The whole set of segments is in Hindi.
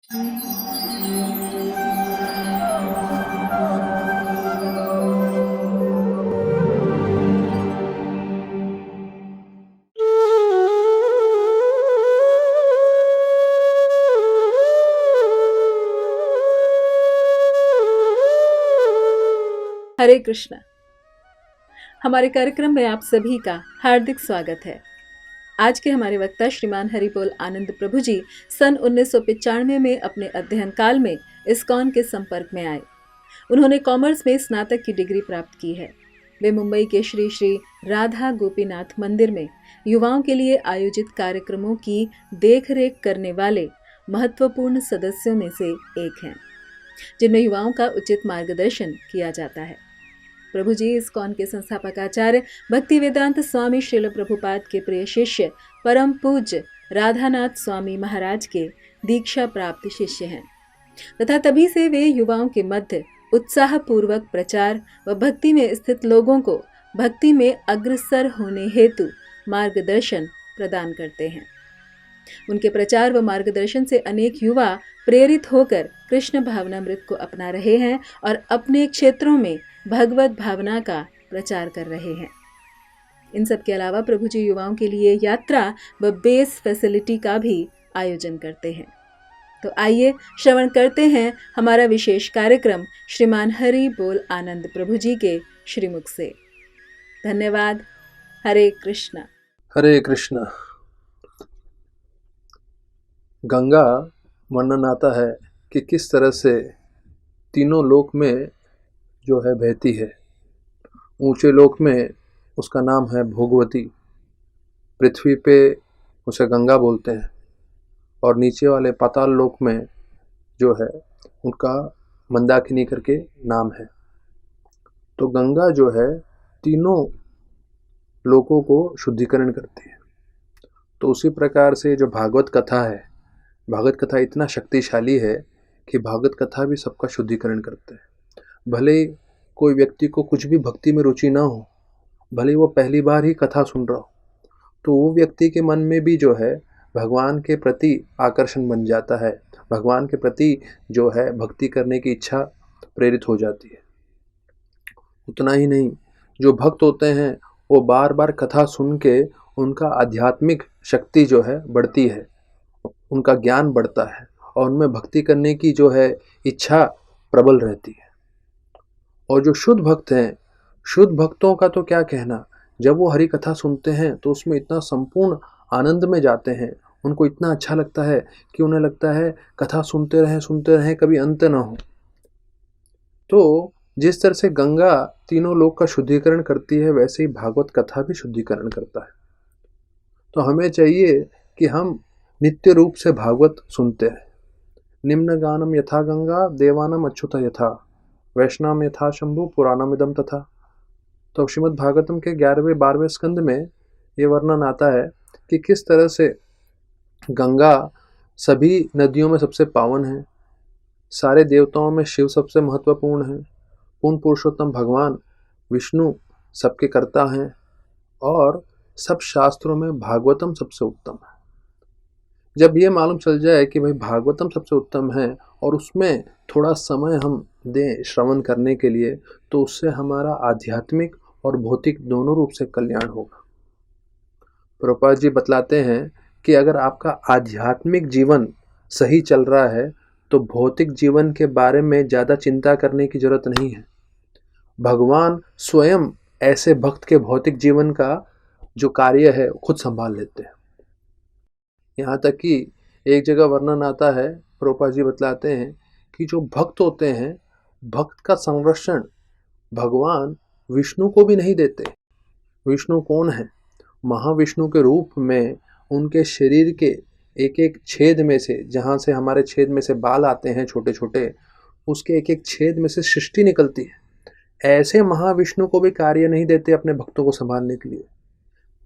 हरे कृष्णा। हमारे कार्यक्रम में आप सभी का हार्दिक स्वागत है। आज के हमारे वक्ता श्रीमान हरिबोल आनंद प्रभु जी सन 1995 में अपने अध्ययन काल में इस्कॉन के संपर्क में आए। उन्होंने कॉमर्स में स्नातक की डिग्री प्राप्त की है। वे मुंबई के श्री श्री राधा गोपीनाथ मंदिर में युवाओं के लिए आयोजित कार्यक्रमों की देखरेख करने वाले महत्वपूर्ण सदस्यों में से एक हैं, जिनमें युवाओं का उचित मार्गदर्शन किया जाता है। प्रभु जी इस्कॉन के संस्थापक आचार्य भक्ति वेदांत स्वामी श्रील प्रभुपाद के प्रिय शिष्य परम पूज्य राधानाथ स्वामी महाराज के दीक्षा प्राप्त शिष्य हैं तथा तभी से वे युवाओं के मध्य उत्साह पूर्वक प्रचार व भक्ति में स्थित लोगों को भक्ति में अग्रसर होने हेतु मार्गदर्शन प्रदान करते हैं। उनके प्रचार व मार्गदर्शन से अनेक युवा प्रेरित होकर कृष्ण भावनामृत को अपना रहे हैं और अपने क्षेत्रों में भगवत भावना का प्रचार कर रहे हैं। इन सब के अलावा प्रभु जी युवाओं के लिए यात्रा व बेस फैसिलिटी का भी आयोजन करते हैं। तो आइए श्रवण करते हैं हमारा विशेष कार्यक्रम श्रीमान हरि बोल आनंद प्रभु जी के श्रीमुख से। धन्यवाद। हरे कृष्णा। हरे कृष्णा। गंगा वर्णन आता है कि किस तरह से तीनों लोक में जो है बहती है। ऊंचे लोक में उसका नाम है भोगवती, पृथ्वी पे उसे गंगा बोलते हैं, और नीचे वाले पाताल लोक में जो है उनका मंदाकिनी करके नाम है। तो गंगा जो है तीनों लोकों को शुद्धिकरण करती है। तो उसी प्रकार से जो भागवत कथा है, भागवत कथा इतना शक्तिशाली है कि भागवत कथा भी सबका शुद्धिकरण करते हैं। भले कोई व्यक्ति को कुछ भी भक्ति में रुचि ना हो, भले वो पहली बार ही कथा सुन रहा हो, तो वो व्यक्ति के मन में भी जो है भगवान के प्रति आकर्षण बन जाता है, भगवान के प्रति जो है भक्ति करने की इच्छा प्रेरित हो जाती है। उतना ही नहीं, जो भक्त होते हैं वो बार बार कथा सुन के उनका आध्यात्मिक शक्ति जो है बढ़ती है, उनका ज्ञान बढ़ता है और उनमें भक्ति करने की जो है इच्छा प्रबल रहती है। और जो शुद्ध भक्त हैं, शुद्ध भक्तों का तो क्या कहना, जब वो हरि कथा सुनते हैं तो उसमें इतना संपूर्ण आनंद में जाते हैं, उनको इतना अच्छा लगता है कि उन्हें लगता है कथा सुनते रहें, कभी अंत ना हो। तो जिस तरह से गंगा तीनों लोक का शुद्धिकरण करती है, वैसे ही भागवत कथा भी शुद्धिकरण करता है। तो हमें चाहिए कि हम नित्य रूप से भागवत सुनते हैं। निम्न गानम यथा गंगा देवानम अच्युत यथा वैष्णव यथा शंभु पुराणमिदम तथा। तो श्रीमद् भागवतम के 11वें-12वें स्कंद में ये वर्णन आता है कि किस तरह से गंगा सभी नदियों में सबसे पावन है, सारे देवताओं में शिव सबसे महत्वपूर्ण है, पूर्ण पुरुषोत्तम भगवान विष्णु सबके कर्ता हैं, और सब शास्त्रों में भागवतम सबसे उत्तम है। जब ये मालूम चल जाए कि भाई भागवतम सबसे उत्तम है और उसमें थोड़ा समय हम दें श्रवण करने के लिए, तो उससे हमारा आध्यात्मिक और भौतिक दोनों रूप से कल्याण होगा। प्रभुपाद जी बतलाते हैं कि अगर आपका आध्यात्मिक जीवन सही चल रहा है तो भौतिक जीवन के बारे में ज़्यादा चिंता करने की जरूरत नहीं है। भगवान स्वयं ऐसे भक्त के भौतिक जीवन का जो कार्य है खुद संभाल लेते हैं। यहाँ तक कि एक जगह वर्णन आता है, प्रभुपाद जी बतलाते हैं कि जो भक्त होते हैं, भक्त का संरक्षण भगवान विष्णु को भी नहीं देते। विष्णु कौन है? महाविष्णु के रूप में उनके शरीर के एक एक छेद में से, जहाँ से हमारे छेद में से बाल आते हैं छोटे छोटे, उसके एक एक छेद में से सृष्टि निकलती है। ऐसे महाविष्णु को भी कार्य नहीं देते अपने भक्तों को संभालने के लिए।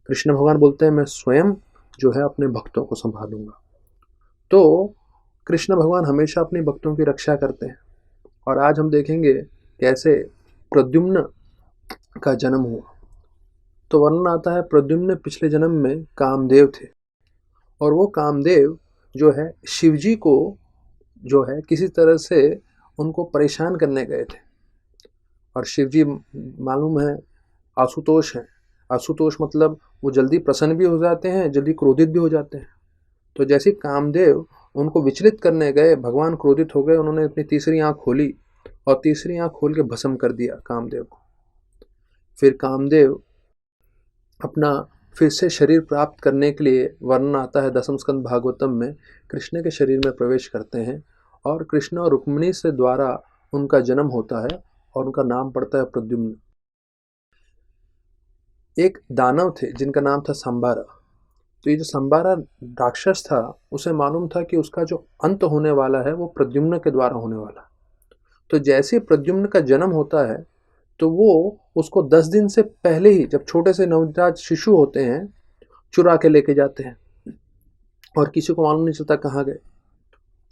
कृष्ण भगवान बोलते हैं मैं स्वयं जो है अपने भक्तों को संभालूंगा। तो कृष्ण भगवान हमेशा अपने भक्तों की रक्षा करते हैं। और आज हम देखेंगे कैसे प्रद्युम्न का जन्म हुआ। तो वर्णन आता है प्रद्युम्न पिछले जन्म में कामदेव थे, और वो कामदेव जो है शिवजी को जो है किसी तरह से उनको परेशान करने गए थे। और शिव जी मालूम है आशुतोष हैं। आशुतोष मतलब वो जल्दी प्रसन्न भी हो जाते हैं, जल्दी क्रोधित भी हो जाते हैं। तो जैसे कामदेव उनको विचलित करने गए, भगवान क्रोधित हो गए, उन्होंने अपनी तीसरी आंख खोली और तीसरी आंख खोल के भस्म कर दिया कामदेव को। फिर कामदेव अपना फिर से शरीर प्राप्त करने के लिए, वर्णन आता है दसम स्कंद भागवतम में, कृष्ण के शरीर में प्रवेश करते हैं और कृष्ण और रुक्मिणी से द्वारा उनका जन्म होता है और उनका नाम पड़ता है प्रद्युम्न। एक दानव थे जिनका नाम था संबारा। तो ये जो संबारा राक्षस था, उसे मालूम था कि उसका जो अंत होने वाला है वो प्रद्युम्न के द्वारा होने वाला। तो जैसे प्रद्युम्न का जन्म होता है तो वो उसको 10 दिन से पहले ही, जब छोटे से नवजात शिशु होते हैं, चुरा के लेके जाते हैं और किसी को मालूम नहीं चलता कहाँ गए,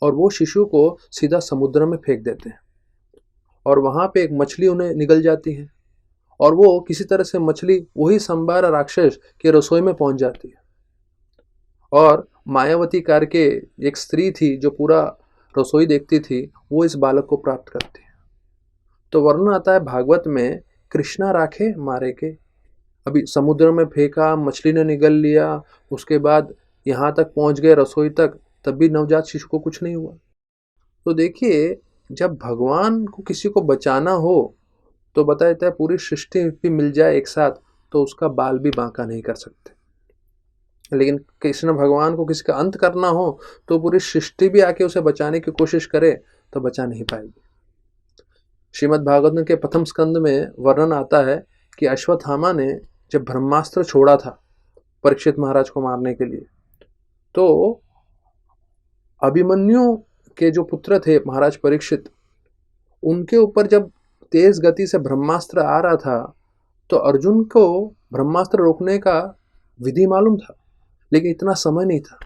और वो शिशु को सीधा समुद्र में फेंक देते हैं। और वहाँ पे एक मछली उन्हें निगल जाती है और वो किसी तरह से मछली वही संबारा राक्षस के रसोई में पहुंच जाती है। और मायावती करके एक स्त्री थी जो पूरा रसोई देखती थी, वो इस बालक को प्राप्त करती है। तो वर्णन आता है भागवत में, कृष्णा राखे मारे के, अभी समुद्र में फेंका, मछली ने निगल लिया, उसके बाद यहाँ तक पहुँच गए रसोई तक, तब भी नवजात शिशु को कुछ नहीं हुआ। तो देखिए, जब भगवान को किसी को बचाना हो तो बता देता है पूरी सृष्टि भी मिल जाए एक साथ तो उसका बाल भी बांका नहीं कर सकते। लेकिन कृष्ण भगवान को किसी का अंत करना हो तो पूरी सृष्टि भी आके उसे बचाने की कोशिश करे तो बचा नहीं पाएगी। श्रीमद् भागवत के प्रथम स्कंद में वर्णन आता है कि अश्वत्थामा ने जब ब्रह्मास्त्र छोड़ा था परीक्षित महाराज को मारने के लिए, तो अभिमन्यु के जो पुत्र थे महाराज परीक्षित, उनके ऊपर जब तेज गति से ब्रह्मास्त्र आ रहा था तो अर्जुन को ब्रह्मास्त्र रोकने का विधि मालूम था, लेकिन इतना समय नहीं था।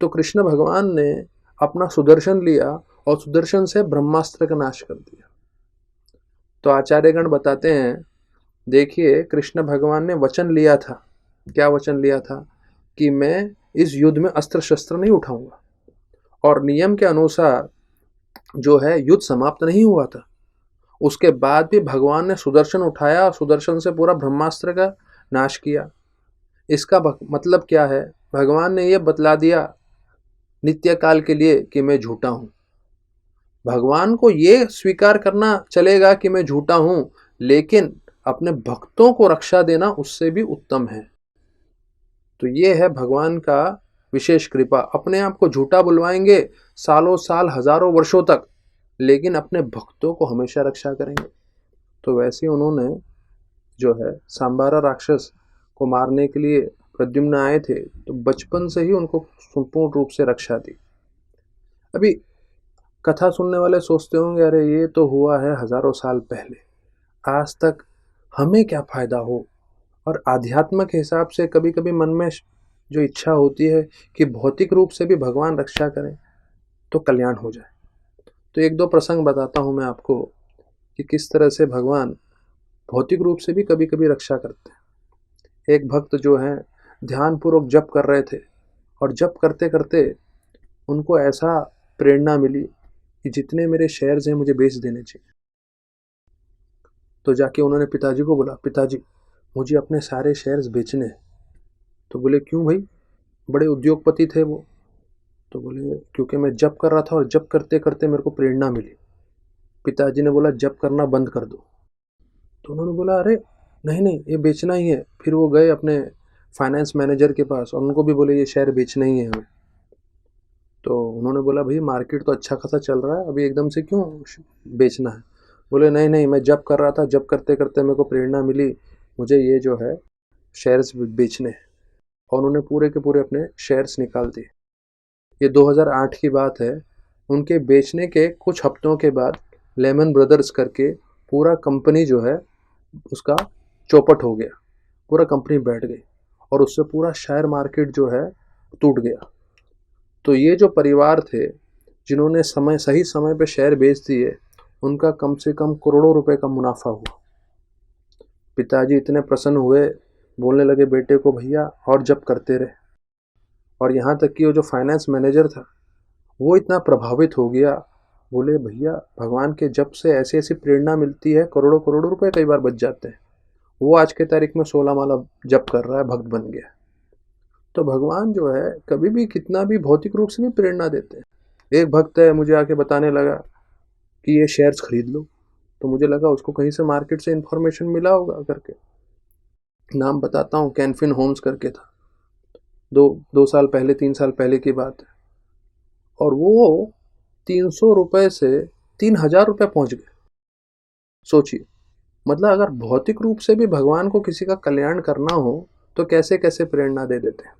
तो कृष्ण भगवान ने अपना सुदर्शन लिया और सुदर्शन से ब्रह्मास्त्र का नाश कर दिया। तो आचार्यगण बताते हैं, देखिए कृष्ण भगवान ने वचन लिया था। क्या वचन लिया था? कि मैं इस युद्ध में अस्त्र शस्त्र नहीं उठाऊंगा, और नियम के अनुसार जो है युद्ध समाप्त नहीं हुआ था। उसके बाद भी भगवान ने सुदर्शन उठाया और सुदर्शन से पूरा ब्रह्मास्त्र का नाश किया। इसका मतलब क्या है? भगवान ने यह बतला दिया नित्य काल के लिए कि मैं झूठा हूं। भगवान को यह स्वीकार करना चलेगा कि मैं झूठा हूं, लेकिन अपने भक्तों को रक्षा देना उससे भी उत्तम है। तो यह है भगवान का विशेष कृपा। अपने आप को झूठा बुलवाएंगे सालों साल, हजारों वर्षों तक, लेकिन अपने भक्तों को हमेशा रक्षा करेंगे। तो वैसे उन्होंने जो है सांबारा राक्षस को मारने के लिए प्रद्युम्न आए थे, तो बचपन से ही उनको संपूर्ण रूप से रक्षा दी। अभी कथा सुनने वाले सोचते होंगे, अरे ये तो हुआ है हजारों साल पहले, आज तक हमें क्या फायदा हो। और आध्यात्म के हिसाब से कभी कभी मन में जो इच्छा होती है कि भौतिक रूप से भी भगवान रक्षा करें तो कल्याण हो जाए। तो एक दो प्रसंग बताता हूं मैं आपको कि किस तरह से भगवान भौतिक रूप से भी कभी कभी रक्षा करते हैं। एक भक्त जो है ध्यानपूर्वक जप कर रहे थे और जप करते करते उनको ऐसा प्रेरणा मिली कि जितने मेरे शेयर्स हैं मुझे बेच देने चाहिए। तो जाके उन्होंने पिताजी को बोला, पिताजी मुझे अपने सारे शेयर्स बेचने हैं। तो बोले क्यों भाई? बड़े उद्योगपति थे वो। तो बोले क्योंकि मैं जप कर रहा था और जप करते करते मेरे को प्रेरणा मिली। पिताजी ने बोला जप करना बंद कर दो। तो उन्होंने बोला अरे नहीं नहीं, ये बेचना ही है। फिर वो गए अपने फाइनेंस मैनेजर के पास और उनको भी बोले ये शेयर बेचना ही है हमें। तो उन्होंने बोला भाई मार्केट तो अच्छा खासा चल रहा है, अभी एकदम से क्यों बेचना है? बोले नहीं नहीं, मैं जप कर रहा था, जप करते करते मेरे को प्रेरणा मिली, मुझे ये जो है शेयर्स बेचने हैं। और उन्होंने पूरे के पूरे अपने शेयर्स निकाल दिए। ये 2008 की बात है। उनके बेचने के कुछ हफ्तों के बाद लेमन ब्रदर्स करके पूरा कंपनी जो है उसका चौपट हो गया, पूरा कंपनी बैठ गई और उससे पूरा शेयर मार्केट जो है टूट गया। तो ये जो परिवार थे जिन्होंने सही समय पे शेयर बेच दिए, उनका कम से कम करोड़ों रुपए का मुनाफा हुआ। पिताजी इतने प्रसन्न हुए, बोलने लगे बेटे को भैया और जप करते रहे। और यहाँ तक कि वो जो फाइनेंस मैनेजर था वो इतना प्रभावित हो गया, बोले भैया भगवान के जप से ऐसी ऐसी प्रेरणा मिलती है, करोड़ों करोड़ों रुपए कई बार बच जाते हैं। वो आज के तारीख में 16 माला जप कर रहा है, भक्त बन गया। तो भगवान जो है कभी भी कितना भी भौतिक रूप से नहीं प्रेरणा देते हैं। एक भक्त है मुझे आके बताने लगा कि ये शेयर्स खरीद लो, तो मुझे लगा उसको कहीं से मार्केट से इंफॉर्मेशन मिला होगा करके। नाम बताता हूँ, कैनफिन होम्स करके था, दो साल पहले 3 साल पहले की बात है। और वो 300 रुपये से 3000 रुपये पहुंच गए। सोचिए, मतलब अगर भौतिक रूप से भी भगवान को किसी का कल्याण करना हो तो कैसे कैसे प्रेरणा दे देते हैं।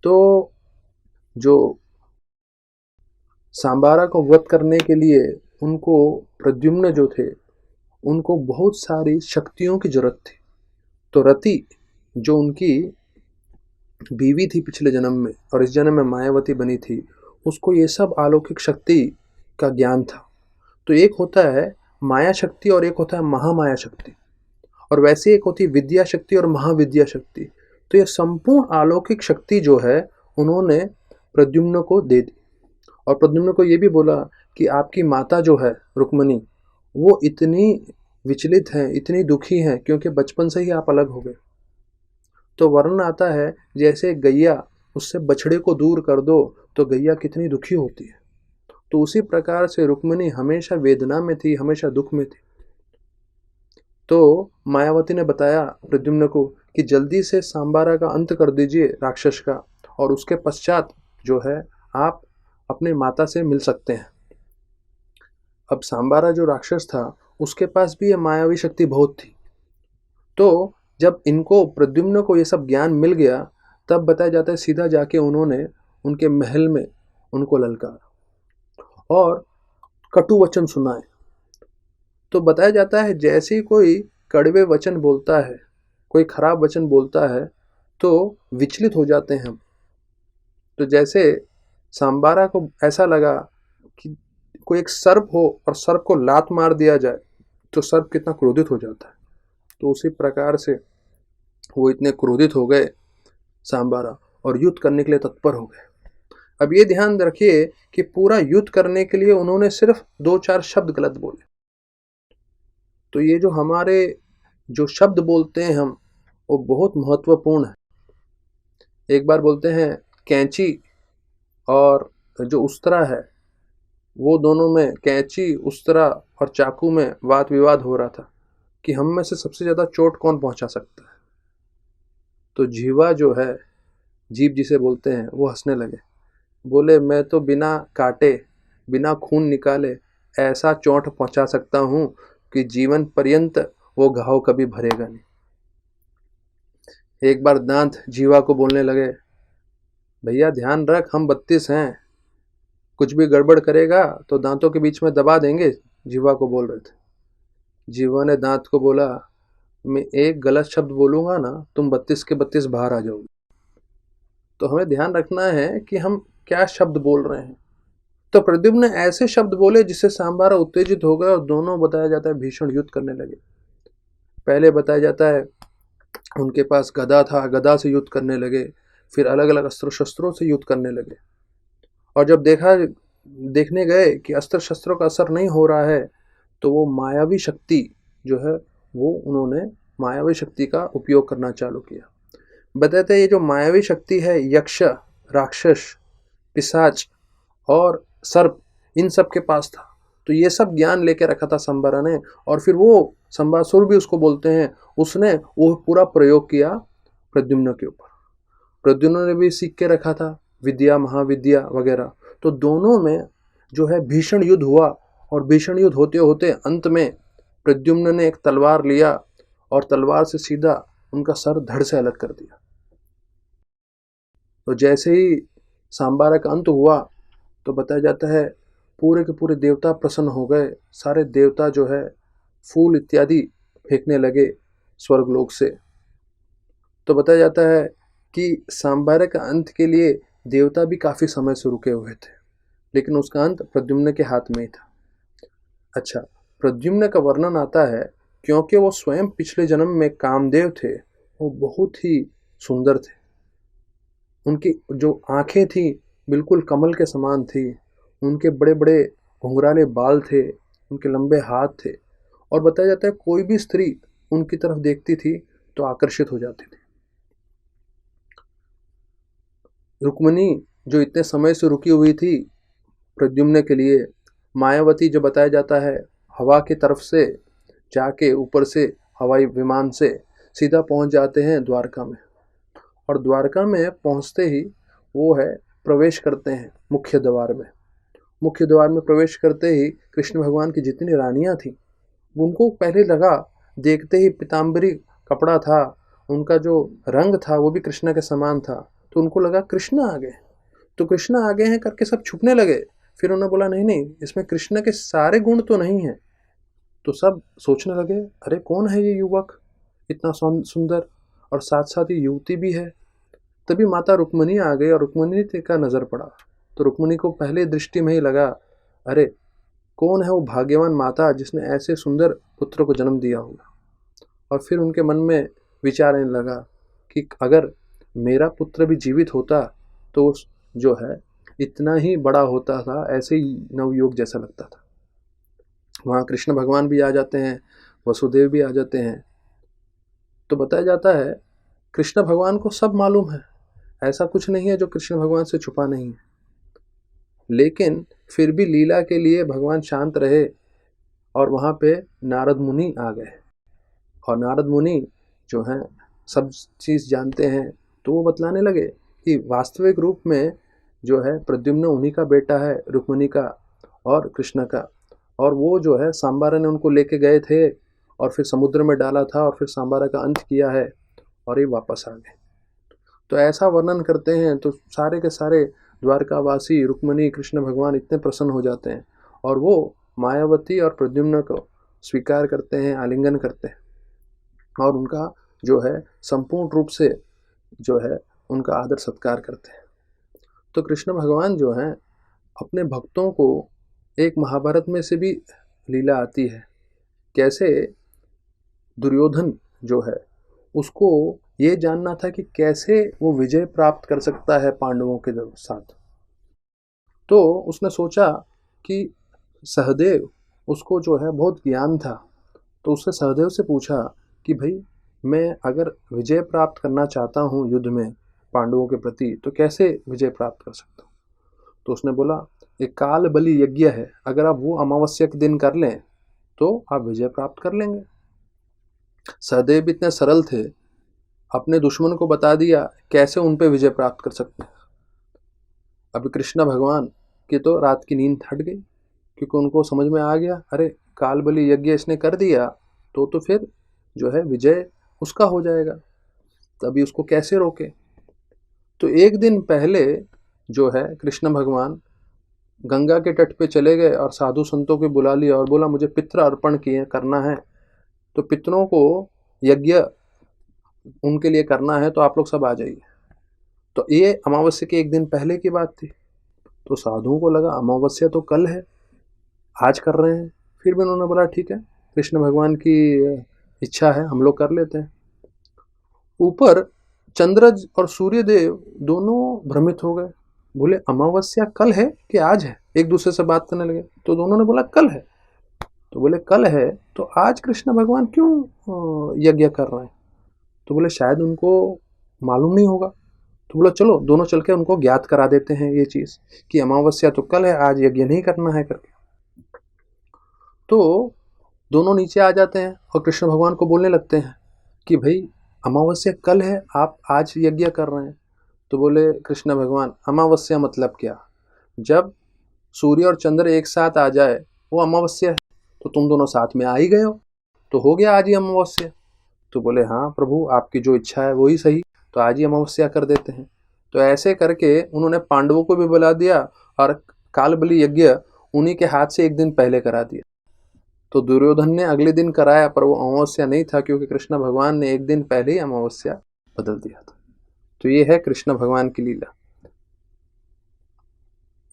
तो जो सांबारा को वध करने के लिए उनको प्रद्युम्न जो थे, उनको बहुत सारी शक्तियों की जरूरत थी। तो रति जो उनकी बीवी थी पिछले जन्म में और इस जन्म में मायावती बनी थी, उसको ये सब अलौकिक शक्ति का ज्ञान था। तो एक होता है माया शक्ति और एक होता है महामाया शक्ति, और वैसे एक होती है विद्या शक्ति और महाविद्या शक्ति। तो ये संपूर्ण अलौकिक शक्ति जो है उन्होंने प्रद्युम्न को दे दी। और प्रद्युम्न को ये भी बोला कि आपकी माता जो है रुक्मणी, वो इतनी विचलित हैं, इतनी दुखी हैं क्योंकि बचपन से ही आप अलग हो गए। तो वर्णन आता है जैसे गैया, उससे बछड़े को दूर कर दो तो गैया कितनी दुखी होती है। तो उसी प्रकार से रुक्मिणी हमेशा वेदना में थी, हमेशा दुख में थी। तो मायावती ने बताया प्रद्युम्न को कि जल्दी से सांबारा का अंत कर दीजिए राक्षस का, और उसके पश्चात जो है आप अपने माता से मिल सकते हैं। अब सांबारा जो राक्षस था उसके पास भी ये मायावी शक्ति बहुत थी। तो जब इनको प्रद्युम्न को ये सब ज्ञान मिल गया, तब बताया जाता है सीधा जाके उन्होंने उनके महल में उनको ललकारा और कटु वचन सुनाए। तो बताया जाता है जैसे ही कोई कड़वे वचन बोलता है, कोई खराब वचन बोलता है, तो विचलित हो जाते हैं हम। तो जैसे सांबारा को ऐसा लगा कि कोई एक सर्प हो और सर्प को लात मार दिया जाए तो सर्प कितना क्रोधित हो जाता है। तो उसी प्रकार से वो इतने क्रोधित हो गए सांबारा और युद्ध करने के लिए तत्पर हो गए। अब ये ध्यान रखिए कि पूरा युद्ध करने के लिए उन्होंने सिर्फ 2-4 शब्द गलत बोले। तो ये जो हमारे जो शब्द बोलते हैं हम, वो बहुत महत्वपूर्ण है। एक बार बोलते हैं कैंची और जो उस्तरा है, वो दोनों में, कैंची उस्तरा और चाकू में वाद विवाद हो रहा था कि हम में से सबसे ज़्यादा चोट कौन पहुंचा सकता है। तो जीवा जो है, जीभ जिसे बोलते हैं, वो हंसने लगे, बोले मैं तो बिना काटे बिना खून निकाले ऐसा चोट पहुंचा सकता हूं कि जीवन पर्यंत वो घाव कभी भरेगा नहीं। एक बार दांत जीवा को बोलने लगे, भैया ध्यान रख हम 32 हैं, कुछ भी गड़बड़ करेगा तो दांतों के बीच में दबा देंगे। जीवा को बोल रहे थे। जीवा ने दांत को बोला, मैं एक गलत शब्द बोलूंगा ना, तुम 32 के 32 बाहर आ जाओगे। तो हमें ध्यान रखना है कि हम क्या शब्द बोल रहे हैं। तो प्रद्युम्न ने ऐसे शब्द बोले जिससे सांबारा उत्तेजित हो गए और दोनों बताया जाता है भीषण युद्ध करने लगे। पहले बताया जाता है उनके पास गदा था, गदा से युद्ध करने लगे, फिर अलग अलग अस्त्र शस्त्रों से युद्ध करने लगे। और जब देखने गए कि अस्त्र शस्त्रों का असर नहीं हो रहा है, तो वो मायावी शक्ति जो है वो उन्होंने मायावी शक्ति का उपयोग करना चालू किया। बताते हैं ये जो मायावी शक्ति है, यक्ष, राक्षस, पिशाच और सर्प, इन सब के पास था। तो ये सब ज्ञान लेके रखा था संबारा ने, और फिर वो संबासुर भी उसको बोलते हैं, उसने वो पूरा प्रयोग किया प्रद्युम्न के ऊपर। प्रद्युम्न ने भी सीख के रखा था विद्या, महाविद्या वगैरह। तो दोनों में जो है भीषण युद्ध हुआ, और भीषण युद्ध होते होते अंत में प्रद्युम्न ने एक तलवार लिया और तलवार से सीधा उनका सर धड़ से अलग कर दिया। तो जैसे ही सांबारा का अंत हुआ तो बताया जाता है पूरे के पूरे देवता प्रसन्न हो गए। सारे देवता जो है फूल इत्यादि फेंकने लगे स्वर्गलोक से। तो बताया जाता है कि सांबारा का अंत के लिए देवता भी काफ़ी समय से रुके हुए थे, लेकिन उसका अंत प्रद्युम्न के हाथ में ही था। अच्छा, प्रद्युम्न का वर्णन आता है क्योंकि वो स्वयं पिछले जन्म में कामदेव थे, वो बहुत ही सुंदर थे। उनकी जो आंखें थी बिल्कुल कमल के समान थी, उनके बड़े बड़े घुंघराले बाल थे, उनके लंबे हाथ थे, और बताया जाता है कोई भी स्त्री उनकी तरफ देखती थी तो आकर्षित हो जाती थी। रुक्मिणी जो इतने समय से रुकी हुई थी प्रद्युम्न के लिए, मायावती जो बताया जाता है हवा की तरफ से जाके ऊपर से हवाई विमान से सीधा पहुंच जाते हैं द्वारका में, और द्वारका में पहुंचते ही वो है प्रवेश करते हैं मुख्य द्वार में। मुख्य द्वार में प्रवेश करते ही कृष्ण भगवान की जितनी रानियां थीं, उनको पहले लगा, देखते ही पीताम्बरी कपड़ा था, उनका जो रंग था वो भी कृष्ण के समान था, तो उनको लगा कृष्ण आ गए, तो कृष्ण आ गए हैं करके सब छुपने लगे। फिर उन्होंने बोला नहीं नहीं, इसमें कृष्ण के सारे गुण तो नहीं है। तो सब सोचने लगे अरे कौन है ये युवक इतना सुंदर, और साथ साथ ये युवती भी है। तभी माता रुक्मिणी आ गई और रुक्मिणी का नजर पड़ा, तो रुक्मिणी को पहले दृष्टि में ही लगा अरे कौन है वो भाग्यवान माता जिसने ऐसे सुंदर पुत्र को जन्म दिया होगा। और फिर उनके मन में विचार आने लगा कि अगर मेरा पुत्र भी जीवित होता तो जो है इतना ही बड़ा होता था, ऐसे ही नवयुवक जैसा लगता था। वहाँ कृष्ण भगवान भी आ जाते हैं, वसुदेव भी आ जाते हैं। तो बताया जाता है कृष्ण भगवान को सब मालूम है, ऐसा कुछ नहीं है जो कृष्ण भगवान से छुपा नहीं है, लेकिन फिर भी लीला के लिए भगवान शांत रहे। और वहाँ पे नारद मुनि आ गए, और नारद मुनि जो हैं सब चीज़ जानते हैं, तो वो बतलाने लगे कि वास्तविक रूप में जो है प्रद्युम्न उन्हीं का बेटा है, रुक्मिणी का और कृष्ण का। और वो जो है सांबारा ने उनको लेके गए थे और फिर समुद्र में डाला था और फिर सांबारा का अंत किया है और ये वापस आ गए। तो ऐसा वर्णन करते हैं तो सारे के सारे द्वारकावासी रुक्मिणी कृष्ण भगवान इतने प्रसन्न हो जाते हैं, और वो मायावती और प्रद्युम्न को स्वीकार करते हैं, आलिंगन करते हैं, और उनका जो है संपूर्ण रूप से जो है उनका आदर सत्कार करते हैं। तो कृष्ण भगवान जो हैं अपने भक्तों को, एक महाभारत में से भी लीला आती है, कैसे दुर्योधन जो है उसको ये जानना था कि कैसे वो विजय प्राप्त कर सकता है पांडवों के साथ। तो उसने सोचा कि सहदेव, उसको जो है बहुत ज्ञान था, तो उसने सहदेव से पूछा कि भाई मैं अगर विजय प्राप्त करना चाहता हूँ युद्ध में पांडवों के प्रति, तो कैसे विजय प्राप्त कर सकता हूँ। तो उसने बोला एक काल बलि यज्ञ है, अगर आप वो अमावस्या के दिन कर लें तो आप विजय प्राप्त कर लेंगे। सहदेव भी इतने सरल थे, अपने दुश्मन को बता दिया कैसे उन पे विजय प्राप्त कर सकते हैं। अभी कृष्ण भगवान की तो रात की नींद हट गई, क्योंकि उनको समझ में आ गया अरे काल बलि यज्ञ इसने कर दिया तो फिर जो है विजय उसका हो जाएगा, तभी उसको कैसे रोके। तो एक दिन पहले जो है कृष्ण भगवान गंगा के तट पे चले गए और साधु संतों को बुला लिया और बोला मुझे पितृ अर्पण किए करना है, तो पितरों को यज्ञ उनके लिए करना है, तो आप लोग सब आ जाइए। तो ये अमावस्या के एक दिन पहले की बात थी। तो साधुओं को लगा अमावस्या तो कल है, आज कर रहे हैं। फिर भी उन्होंने बोला ठीक है, कृष्ण भगवान की इच्छा है, हम लोग कर लेते हैं। ऊपर चंद्रज और सूर्यदेव दोनों भ्रमित हो गए, बोले अमावस्या कल है कि आज है, एक दूसरे से बात करने लगे। तो दोनों ने बोला कल है। तो बोले कल है तो आज कृष्ण भगवान क्यों यज्ञ कर रहे हैं। तो बोले शायद उनको मालूम नहीं होगा। तो बोला चलो दोनों चल के उनको ज्ञात करा देते हैं ये चीज़ कि अमावस्या तो कल है, आज यज्ञ नहीं करना है करके। तो दोनों नीचे आ जाते हैं और कृष्ण भगवान को बोलने लगते हैं कि भाई अमावस्या कल है, आप आज यज्ञ कर रहे हैं। तो बोले कृष्ण भगवान अमावस्या मतलब क्या, जब सूर्य और चंद्र एक साथ आ जाए वो अमावस्या है, तो तुम दोनों साथ में आ ही गए हो, तो हो गया आज ही अमावस्या। तो बोले हाँ प्रभु आपकी जो इच्छा है वही सही, तो आज ही अमावस्या कर देते हैं। तो ऐसे करके उन्होंने पांडवों को भी बुला दिया और काल बलि यज्ञ उन्हीं के हाथ से एक दिन पहले करा दिया। तो दुर्योधन ने अगले दिन कराया, पर वो अमावस्या नहीं था, क्योंकि कृष्ण भगवान ने एक दिन पहले ही अमावस्या बदल दिया था। तो ये है कृष्ण भगवान की लीला।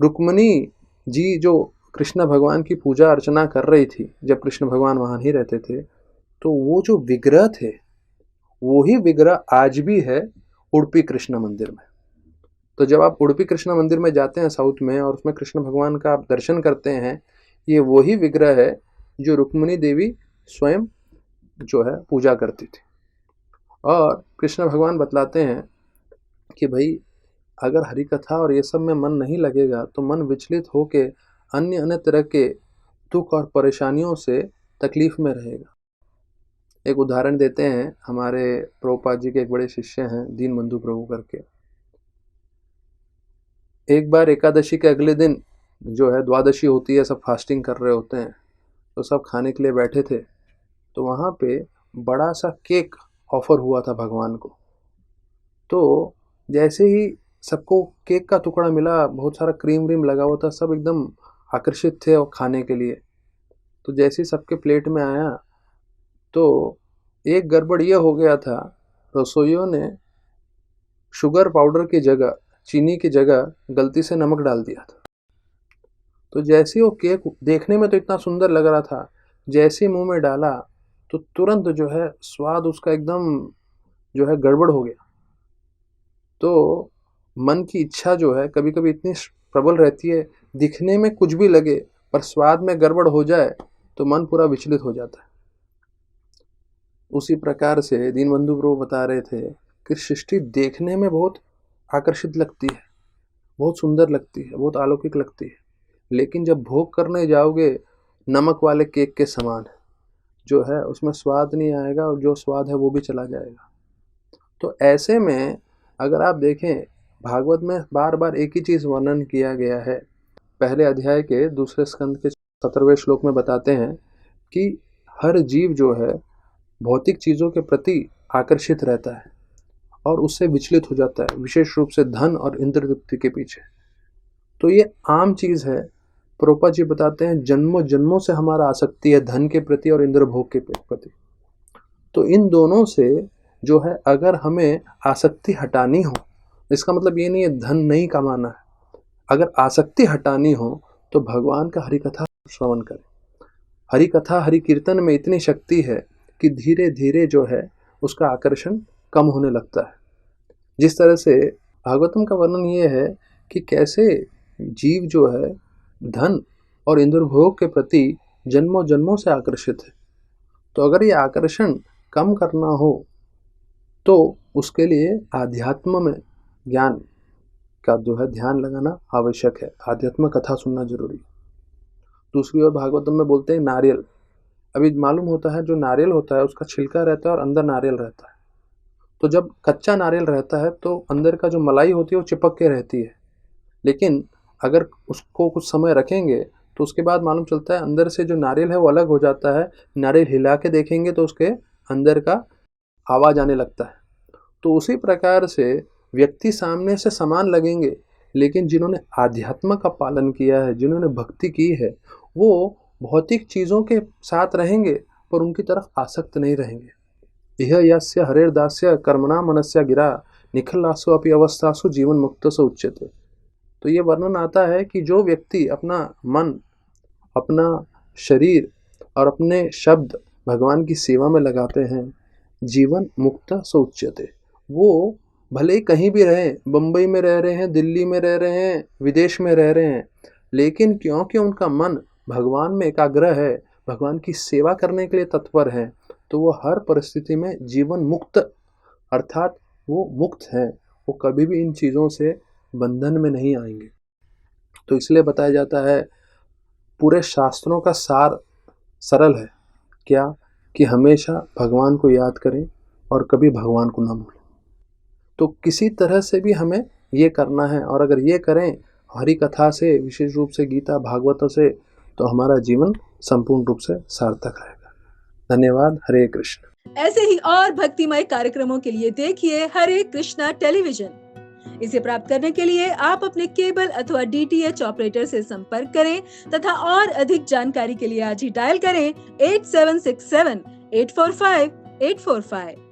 रुक्मिणी जी जो कृष्ण भगवान की पूजा अर्चना कर रही थी, जब कृष्ण भगवान वहां नहीं रहते थे, तो वो जो विग्रह थे वो ही विग्रह आज भी है उडुपी कृष्ण मंदिर में। तो जब आप उडुपी कृष्ण मंदिर में जाते हैं साउथ में और उसमें कृष्ण भगवान का आप दर्शन करते हैं, ये वही विग्रह है जो रुक्मिणी देवी स्वयं जो है पूजा करती थी। और कृष्ण भगवान बतलाते हैं कि भाई अगर हरि कथा और ये सब में मन नहीं लगेगा तो मन विचलित होके अन्य अन्य तरह के दुख और परेशानियों से तकलीफ में रहेगा। एक उदाहरण देते हैं, हमारे प्रभुपाद जी के एक बड़े शिष्य हैं दीनबंधु प्रभु करके। एक बार एकादशी के अगले दिन जो है द्वादशी होती है, सब फास्टिंग कर रहे होते हैं, तो सब खाने के लिए बैठे थे। तो वहाँ पे बड़ा सा केक ऑफर हुआ था भगवान को। तो जैसे ही सबको केक का टुकड़ा मिला, बहुत सारा क्रीम व्रीम लगा हुआ था, सब एकदम आकर्षित थे और खाने के लिए। तो जैसे ही सबके प्लेट में आया तो एक गड़बड़ ये हो गया था, रसोइयों ने शुगर पाउडर की जगह, चीनी की जगह गलती से नमक डाल दिया था। तो जैसे वो केक देखने में तो इतना सुंदर लग रहा था, जैसे मुंह में डाला तो तुरंत जो है स्वाद उसका एकदम जो है गड़बड़ हो गया। तो मन की इच्छा जो है कभी कभी इतनी प्रबल रहती है, दिखने में कुछ भी लगे पर स्वाद में गड़बड़ हो जाए तो मन पूरा विचलित हो जाता है। उसी प्रकार से दीनबंधु प्रभु बता रहे थे कि सृष्टि देखने में बहुत आकर्षित लगती है, बहुत सुंदर लगती है, बहुत अलौकिक लगती है, लेकिन जब भोग करने जाओगे नमक वाले केक के समान जो है उसमें स्वाद नहीं आएगा और जो स्वाद है वो भी चला जाएगा। तो ऐसे में अगर आप देखें, भागवत में बार बार एक ही चीज़ वर्णन किया गया है। पहले अध्याय के दूसरे स्कंद के 17वें श्लोक में बताते हैं कि हर जीव जो है भौतिक चीज़ों के प्रति आकर्षित रहता है और उससे विचलित हो जाता है, विशेष रूप से धन और इंद्र तृप्ति के पीछे। तो ये आम चीज़ है। प्रभुपाद जी बताते हैं जन्मों जन्मों से हमारा आसक्ति है धन के प्रति और इंद्र भोग के प्रति। तो इन दोनों से जो है अगर हमें आसक्ति हटानी हो, इसका मतलब ये नहीं है धन नहीं कमाना है, अगर आसक्ति हटानी हो तो भगवान का हरि कथा श्रवण करें। हरि कथा हरि कीर्तन में इतनी शक्ति है कि धीरे धीरे जो है उसका आकर्षण कम होने लगता है। जिस तरह से भागवतम का वर्णन ये है कि कैसे जीव जो है धन और इंद्रभोग के प्रति जन्मों जन्मों से आकर्षित है। तो अगर ये आकर्षण कम करना हो तो उसके लिए आध्यात्म में ज्ञान का जो है ध्यान लगाना आवश्यक है, आध्यात्म कथा सुनना जरूरी है। दूसरी ओर भागवतम में बोलते हैं नारियल। अभी मालूम होता है जो नारियल होता है उसका छिलका रहता है और अंदर नारियल रहता है। तो जब कच्चा नारियल रहता है तो अंदर का जो मलाई होती है वो चिपक के रहती है, लेकिन अगर उसको कुछ समय रखेंगे तो उसके बाद मालूम चलता है अंदर से जो नारियल है वो अलग हो जाता है। नारियल हिला के देखेंगे तो उसके अंदर का आवाज़ आने लगता है। तो उसी प्रकार से व्यक्ति सामने से समान लगेंगे, लेकिन जिन्होंने आध्यात्म का पालन किया है, जिन्होंने भक्ति की है, वो भौतिक चीज़ों के साथ रहेंगे पर उनकी तरफ आसक्त नहीं रहेंगे। यह यस्य हरेर्दास्य कर्मणा मनस्य गिरा निखिलासु अपि अवस्थासु जीवन मुक्त से उच्यते। तो ये वर्णन आता है कि जो व्यक्ति अपना मन, अपना शरीर और अपने शब्द भगवान की सेवा में लगाते हैं, जीवन मुक्त से उच्यते। वो भले ही कहीं भी रहें, बम्बई में रह रहे हैं, दिल्ली में रह रहे हैं, विदेश में रह रहे हैं, लेकिन क्योंकि उनका मन भगवान में एकाग्र है, भगवान की सेवा करने के लिए तत्पर है, तो वो हर परिस्थिति में जीवन मुक्त अर्थात वो मुक्त हैं, वो कभी भी इन चीज़ों से बंधन में नहीं आएंगे। तो इसलिए बताया जाता है पूरे शास्त्रों का सार सरल है, क्या कि हमेशा भगवान को याद करें और कभी भगवान को ना भूलें। तो किसी तरह से भी हमें ये करना है, और अगर ये करें हरि कथा से, विशेष रूप से गीता भागवत से, तो हमारा जीवन संपूर्ण रूप से सार्थक रहेगा। धन्यवाद। हरे कृष्ण। ऐसे ही और भक्तिमय कार्यक्रमों के लिए देखिए हरे कृष्णा टेलीविजन। इसे प्राप्त करने के लिए आप अपने केबल अथवा DTH ऑपरेटर से संपर्क करें तथा और अधिक जानकारी के लिए आज ही डायल करें 8767 845 845।